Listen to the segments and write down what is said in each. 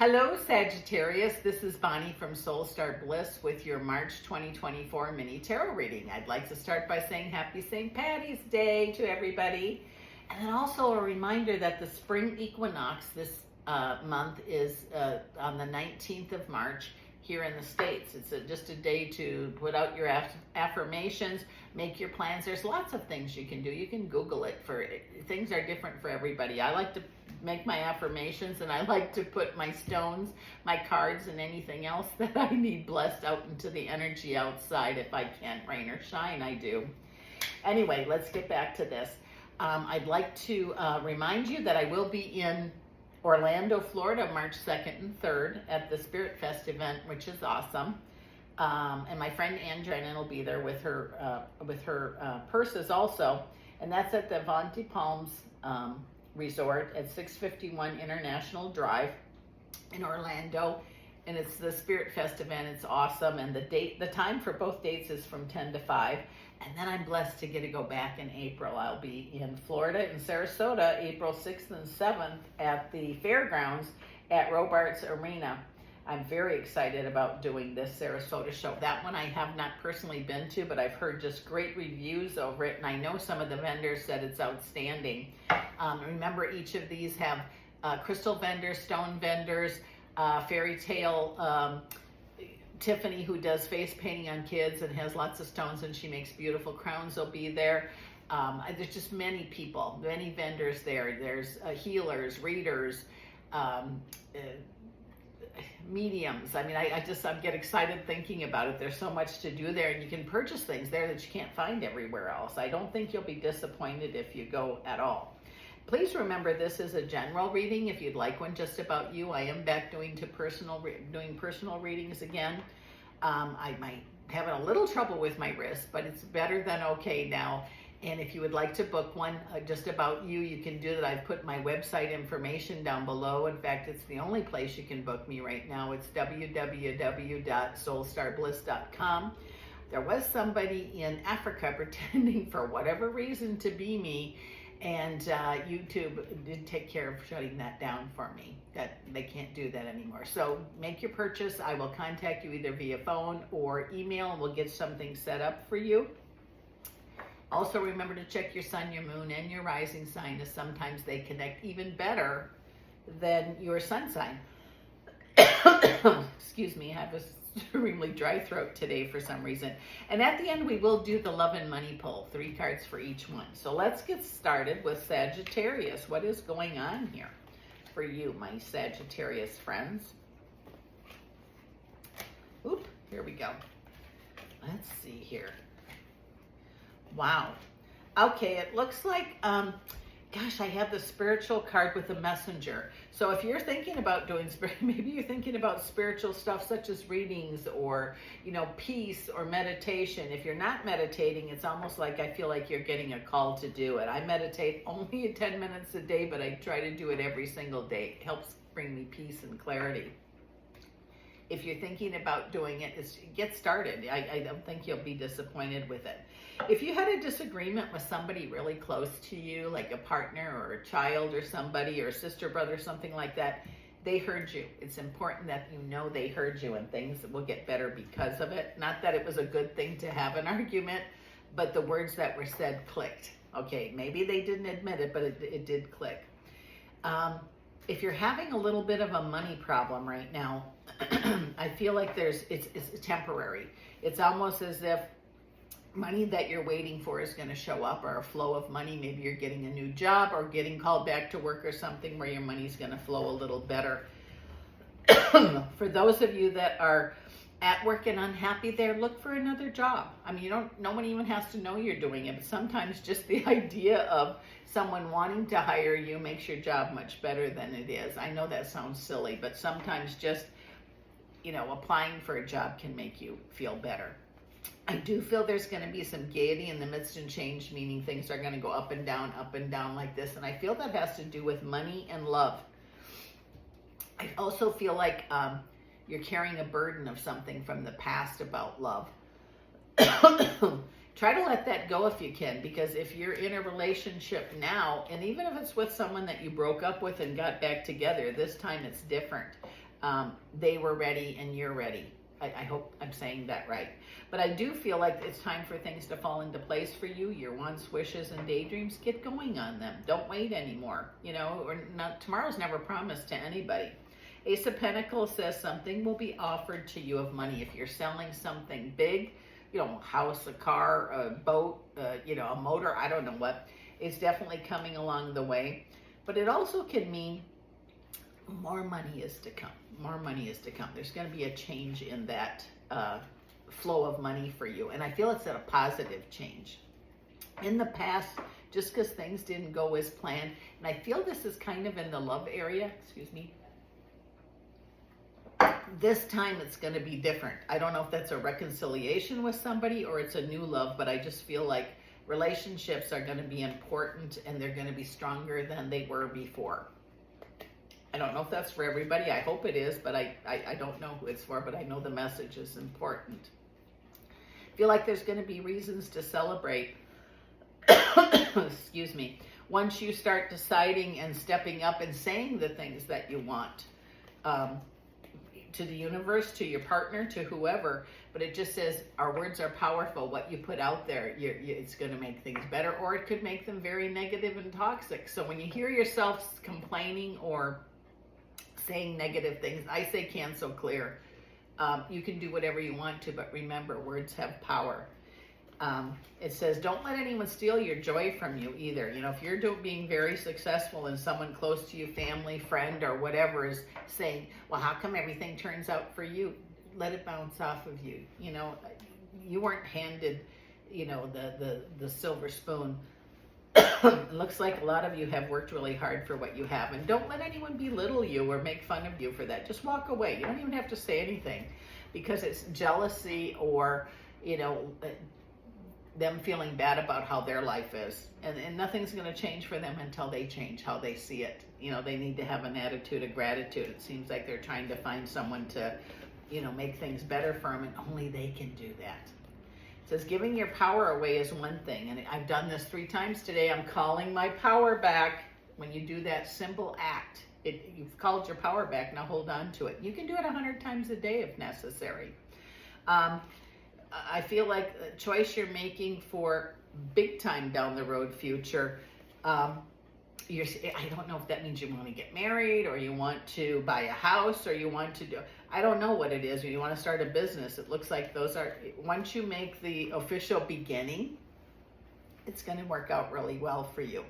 Hello, Sagittarius. This is Bonnie from Soulstar Bliss with your March 2024 mini tarot reading. I'd like to start by saying Happy St. Patty's Day to everybody. And then also a reminder that the spring equinox this month is on the 19th of March here in the States. It's just a day to put out your affirmations, make your plans. There's lots of things you can do. You can Google it. Things are different for everybody. I like to make my affirmations, and I like to put my stones, my cards, and anything else that I need blessed out into the energy outside. If I can't, rain or shine, I do. Anyway, let's get back to this. I'd like to remind you that I will be in Orlando, Florida, March 2nd and 3rd at the Spirit Fest event, which is awesome. And my friend Ann Drennen will be there with her purses also. And that's at the Avanti Palms Resort at 651 International Drive in Orlando. And it's the Spirit Fest event. It's awesome. And the time for both dates is from 10 to 5. And then I'm blessed to get to go back in April. I'll be in Florida, in Sarasota, April 6th and 7th at the Fairgrounds at Robarts Arena. I'm very excited about doing this Sarasota show. That one I have not personally been to, but I've heard just great reviews over it. And I know some of the vendors said it's outstanding. Remember, each of these have crystal vendors, stone vendors, fairy tale Tiffany, who does face painting on kids and has lots of stones, and she makes beautiful crowns, will be there. There's just many people, many vendors there. There's healers, readers, mediums. I mean, I get excited thinking about it. There's so much to do there, and you can purchase things there that you can't find everywhere else. I don't think you'll be disappointed if you go at all. Please remember, this is a general reading. If you'd like one just about you, I am back doing personal readings again. I might have a little trouble with my wrist, but it's better than okay now. And if you would like to book one just about you, you can do that. I've put my website information down below. In fact, it's the only place you can book me right now. It's www.soulstarbliss.com. There was somebody in Africa pretending for whatever reason to be me, and YouTube did take care of shutting that down for me. That they can't do that anymore. So make your purchase. I will contact you either via phone or email, and we'll get something set up for you. Also, remember to check your sun, your moon, and your rising sign, as sometimes they connect even better than your sun sign. Excuse me, I have a extremely dry throat today for some reason. And at the end, we will do the love and money pull, 3 cards for each one. So let's get started with Sagittarius. What is going on here for you, my Sagittarius friends? Oop, here we go. Let's see here. Wow. Okay, it looks like, gosh, I have the spiritual card with the messenger. So if you're thinking about doing maybe you're thinking about spiritual stuff such as readings or, peace or meditation. If you're not meditating, it's almost like I feel like you're getting a call to do it. I meditate only 10 minutes a day, but I try to do it every single day. It helps bring me peace and clarity. If you're thinking about doing it, get started. I don't think you'll be disappointed with it. If you had a disagreement with somebody really close to you, like a partner or a child or somebody or a sister, brother, something like that, they heard you. It's important that you know they heard you, and things will get better because of it. Not that it was a good thing to have an argument, but the words that were said clicked. Okay, maybe they didn't admit it, but it did click. If you're having a little bit of a money problem right now, I feel like it's temporary. It's almost as if money that you're waiting for is going to show up, or a flow of money. Maybe you're getting a new job or getting called back to work or something where your money's going to flow a little better. For those of you that are at work and unhappy there, look for another job. I mean, no one even has to know you're doing it, but sometimes just the idea of someone wanting to hire you makes your job much better than it is. I know that sounds silly, but sometimes just, applying for a job can make you feel better. I do feel there's going to be some gaiety in the midst and change, meaning things are going to go up and down like this. And I feel that has to do with money and love. I also feel like you're carrying a burden of something from the past about love. Try to let that go if you can, because if you're in a relationship now, and even if it's with someone that you broke up with and got back together, this time it's different. They were ready and you're ready. I hope I'm saying that right. But I do feel like it's time for things to fall into place for you. Your wants, wishes, and daydreams, get going on them. Don't wait anymore. You know, or not, tomorrow's never promised to anybody. Ace of Pentacles says something will be offered to you of money. If you're selling something big, you know, a house, a car, a boat, you know, a motor, I don't know what, it's definitely coming along the way. But it also can mean more money is to come. More money is to come. There's going to be a change in that flow of money for you. And I feel it's a positive change. In the past, just because things didn't go as planned, and I feel this is kind of in the love area, excuse me, this time it's going to be different. I don't know if that's a reconciliation with somebody or it's a new love, but I just feel like relationships are going to be important and they're going to be stronger than they were before. I don't know if that's for everybody. I hope it is, but I don't know who it's for, but I know the message is important. I feel like there's going to be reasons to celebrate. Excuse me. Once you start deciding and stepping up and saying the things that you want to the universe, to your partner, to whoever, but it just says our words are powerful. What you put out there, it's going to make things better, or it could make them very negative and toxic. So when you hear yourself complaining or saying negative things, I say cancel, clear. You can do whatever you want to, but remember, words have power. It says, don't let anyone steal your joy from you either. You know, if you're being very successful and someone close to you, family, friend, or whatever is saying, well, how come everything turns out for you? Let it bounce off of you. You know, you weren't handed, you know, the silver spoon. It looks like a lot of you have worked really hard for what you have, and don't let anyone belittle you or make fun of you for that. Just walk away. You don't even have to say anything, because it's jealousy or, you know, them feeling bad about how their life is, and nothing's going to change for them until they change how they see it. You know, they need to have an attitude of gratitude. It seems like they're trying to find someone to, you know, make things better for them, and only they can do that. It says giving your power away is one thing, and I've done this 3 times today. I'm calling my power back. When you do that simple act, you've called your power back. Now hold on to it. You can do it 100 times a day if necessary. I feel like the choice you're making for big time down the road future, I don't know if that means you want to get married, or you want to buy a house, or you want to do, I don't know what it is, or you want to start a business. It looks like those are, once you make the official beginning, it's going to work out really well for you.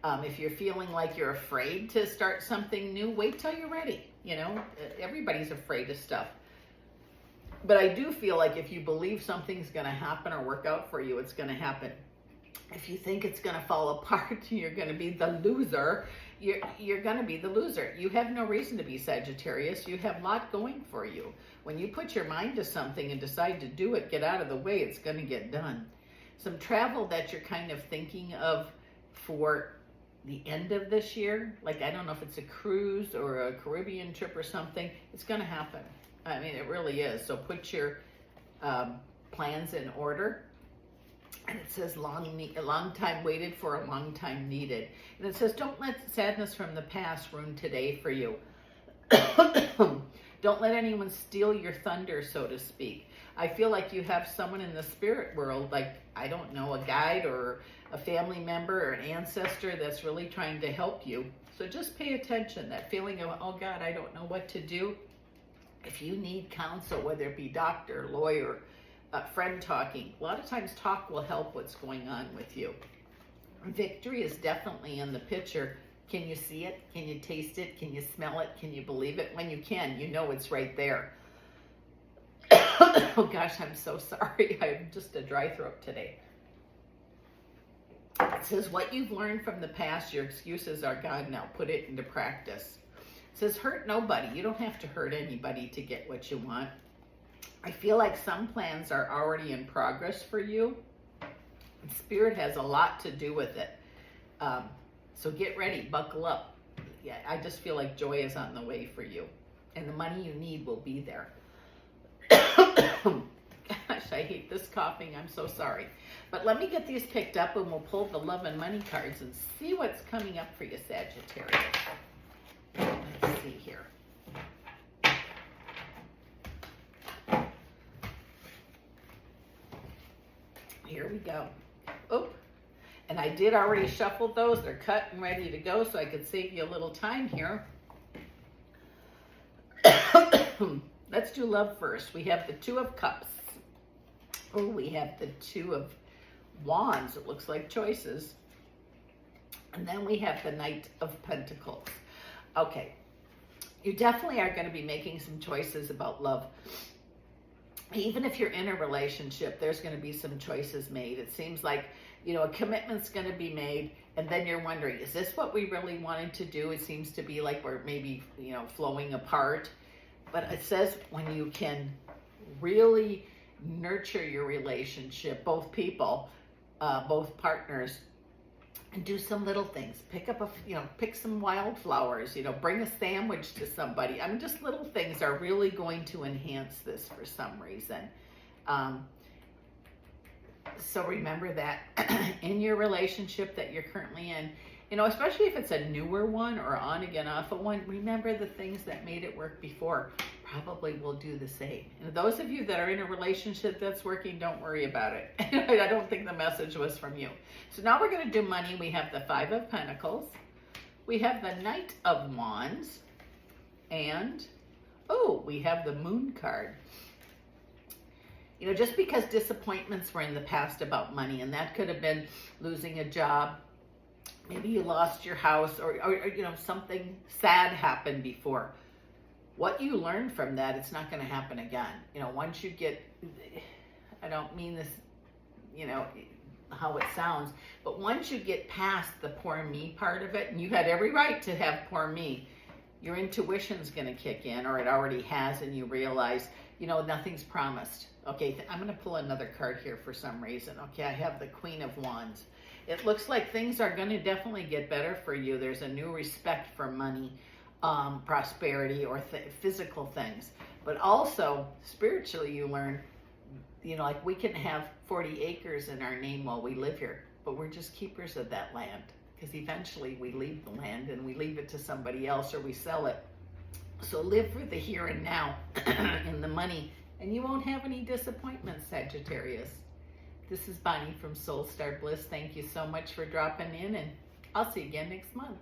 If you're feeling like you're afraid to start something new, wait till you're ready. You know, everybody's afraid of stuff. But I do feel like if you believe something's going to happen or work out for you, it's going to happen. If you think it's going to fall apart, you're going to be the loser, you're going to be the loser. You have no reason to be Sagittarius. You have a lot going for you. When you put your mind to something and decide to do it, get out of the way, it's going to get done. Some travel that you're kind of thinking of for the end of this year, like I don't know if it's a cruise or a Caribbean trip or something, it's going to happen. I mean, it really is. So put your plans in order. And it says a long time waited for a long time needed. And it says don't let sadness from the past ruin today for you. Don't let anyone steal your thunder, so to speak. I feel like you have someone in the spirit world, like, I don't know, a guide or a family member or an ancestor that's really trying to help you. So just pay attention. That feeling of, oh God, I don't know what to do. If you need counsel, whether it be doctor, lawyer, friend talking, a lot of times talk will help what's going on with you. Victory is definitely in the picture. Can you see it? Can you taste it? Can you smell it? Can you believe it? When you can, you know it's right there. Oh gosh, I'm so sorry. I'm just a dry throat today. It says what you've learned from the past, your excuses are gone now. Put it into practice. It says hurt nobody. You don't have to hurt anybody to get what you want. I feel like some plans are already in progress for you. Spirit has a lot to do with it. So get ready, buckle up. Yeah, I just feel like joy is on the way for you. And the money you need will be there. Gosh, I hate this coughing. I'm so sorry. But let me get these picked up and we'll pull the love and money cards and see what's coming up for you, Sagittarius. Let's see here. here we go. Oop. And I did already shuffle those. They're cut and ready to go, so I could save you a little time here. Let's do love first. We have the Two of Cups. Oh, we have the Two of Wands. It looks like choices. And then we have the Knight of Pentacles. Okay. You definitely are going to be making some choices about love. Even if you're in a relationship, there's going to be some choices made. It seems like, you know, a commitment's going to be made, and then you're wondering, is this what we really wanted to do? It seems to be like we're maybe, you know, flowing apart. But it says when you can really nurture your relationship, both people, both partners, and do some little things. Pick up pick some wildflowers, you know, bring a sandwich to somebody. I mean, just little things are really going to enhance this for some reason. So remember that in your relationship that you're currently in, you know, especially if it's a newer one or on again, off of one, remember the things that made it work before probably will do the same. And those of you that are in a relationship that's working, don't worry about it. I don't think the message was from you. So now we're going to do money. We have the Five of Pentacles. We have the Knight of Wands. And, oh, we have the Moon card. You know, just because disappointments were in the past about money, and that could have been losing a job, maybe you lost your house, or you know, something sad happened before. What you learn from that, it's not going to happen again. You know, once you get, I don't mean this, you know, how it sounds, but once you get past the poor me part of it, and you had every right to have poor me, your intuition's going to kick in, or it already has, and you realize, you know, nothing's promised. Okay, I'm going to pull another card here for some reason. Okay, I have the Queen of Wands. It looks like things are going to definitely get better for you. There's a new respect for money, prosperity, or physical things. But also, spiritually, you learn, you know, like we can have 40 acres in our name while we live here, but we're just keepers of that land. Because eventually we leave the land and we leave it to somebody else, or we sell it. So live for the here and now in the money, and you won't have any disappointments, Sagittarius. This is Bonnie from Soul Star Bliss. Thank you so much for dropping in, and I'll see you again next month.